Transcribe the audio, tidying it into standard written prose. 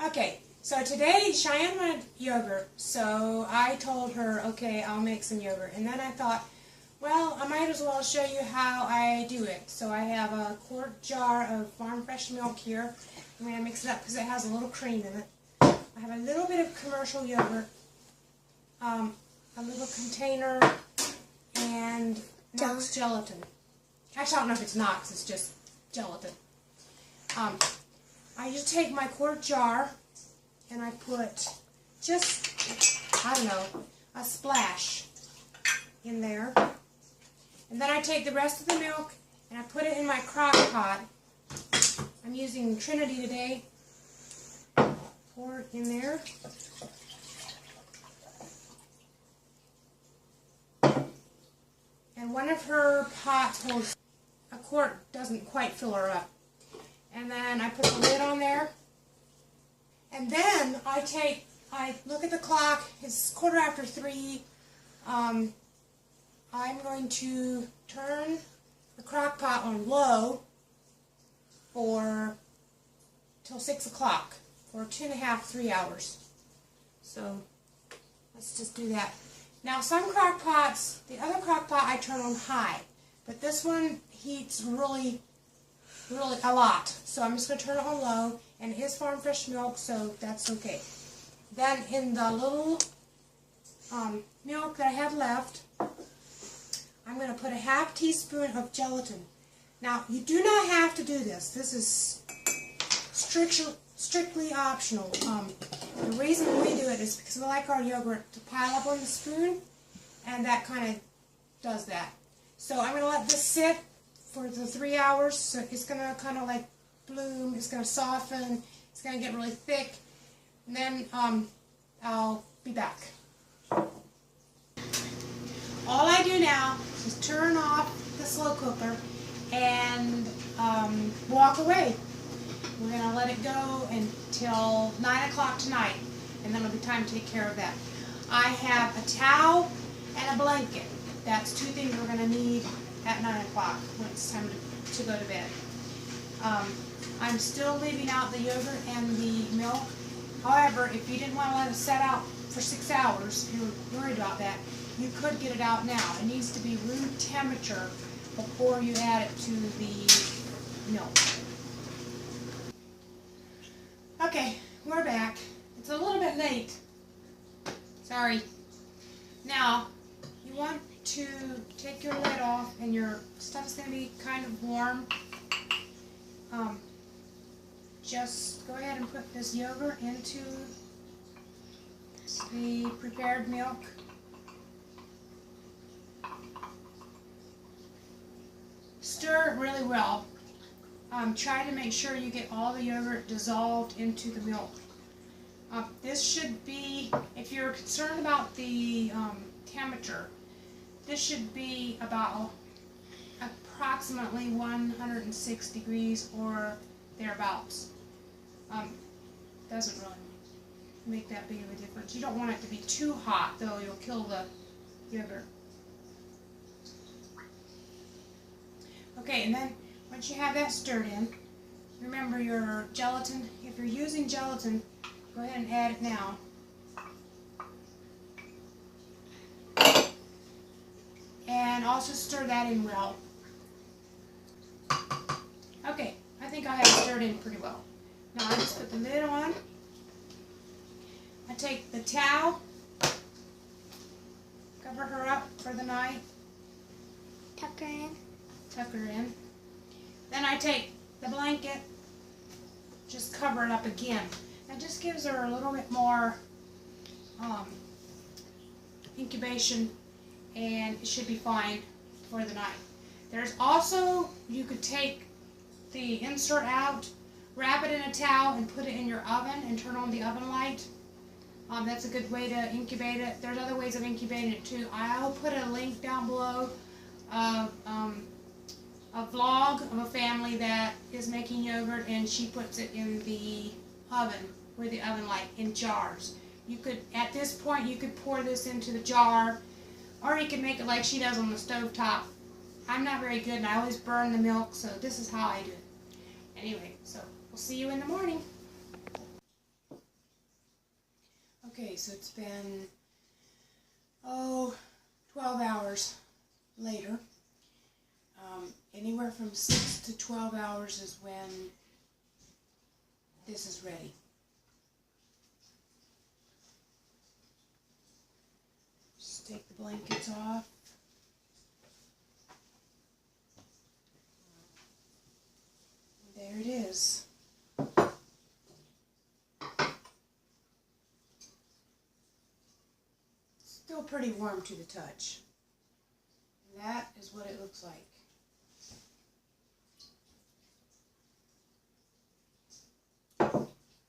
Okay, so today Cheyenne wanted yogurt, so I told her, okay, I'll make some yogurt. And then I thought, well, I might as well show you how I do it. So I have a quart jar of farm fresh milk here. I'm going to mix it up because it has a little cream in it. I have a little bit of commercial yogurt, a little container, and Knox gelatin. Actually, I don't know if it's Knox, it's just gelatin. I just take my quart jar and I put just, I don't know, a splash in there. And then I take the rest of the milk and I put it in my crock pot. I'm using Trinity today. Pour it in there. And one of her pots holds a quart, doesn't quite fill her up. And then I put the lid on there. And then I look at the clock, it's 3:15. I'm going to turn the crock pot on low till 6 o'clock for 2.5, 3 hours. So let's just do that. Now some crock pots, the other crock pot I turn on high, but this one heats really a lot. So I'm just going to turn it on low, and it is farm fresh milk, so that's okay. Then in the little milk that I have left, I'm going to put a ½ teaspoon of gelatin. Now, you do not have to do this. This is strictly optional. The reason we do it is because we like our yogurt to pile up on the spoon, and that kind of does that. So I'm going to let this sit for the 3 hours. So it's going to kind of like bloom. It's going to soften. It's going to get really thick. And then I'll be back. All I do now is turn off the slow cooker and walk away. We're going to let it go until 9 o'clock tonight, and then it'll be time to take care of that. I have a towel and a blanket. That's two things we're going to need at 9 o'clock when it's time to go to bed. I'm still leaving out the yogurt and the milk. However, if you didn't want to let it set out for 6 hours, if you were worried about that, you could get it out now. It needs to be room temperature before you add it to the milk. Okay, we're back. It's a little bit late. Sorry. Now, you want to take your lid off, and your stuff's going to be kind of warm. Just go ahead and put this yogurt into the prepared milk. Stir it really well. Try to make sure you get all the yogurt dissolved into the milk. This should be, if you're concerned about the temperature, this should be about approximately 106 degrees or thereabouts. Doesn't really make that big of a difference. You don't want it to be too hot, though. You'll kill the yogurt. Okay, and then once you have that stirred in, remember your gelatin. If you're using gelatin, go ahead and add it now. And also stir that in well. Okay, I think I have it stirred in pretty well. Now I just put the lid on. I take the towel, cover her up for the night. Tuck her in. Tuck her in. Then I take the blanket, just cover it up again. That just gives her a little bit more incubation, and it should be fine for the night. There's also, you could take the insert out, wrap it in a towel, and put it in your oven and turn on the oven light. That's a good way to incubate it. There's other ways of incubating it too. I'll put a link down below of a vlog of a family that is making yogurt, and she puts it in the oven with the oven light in jars. You could, at this point, you could pour this into the jar, or you could make it like she does on the stove top. I'm not very good, and I always burn the milk, so this is how I do it. Anyway, so we'll see you in the morning. Okay, so it's been, 12 hours later. Anywhere from 6 to 12 hours is when this is ready. Just take the blankets off. There it is. Still pretty warm to the touch. And that is what it looks like.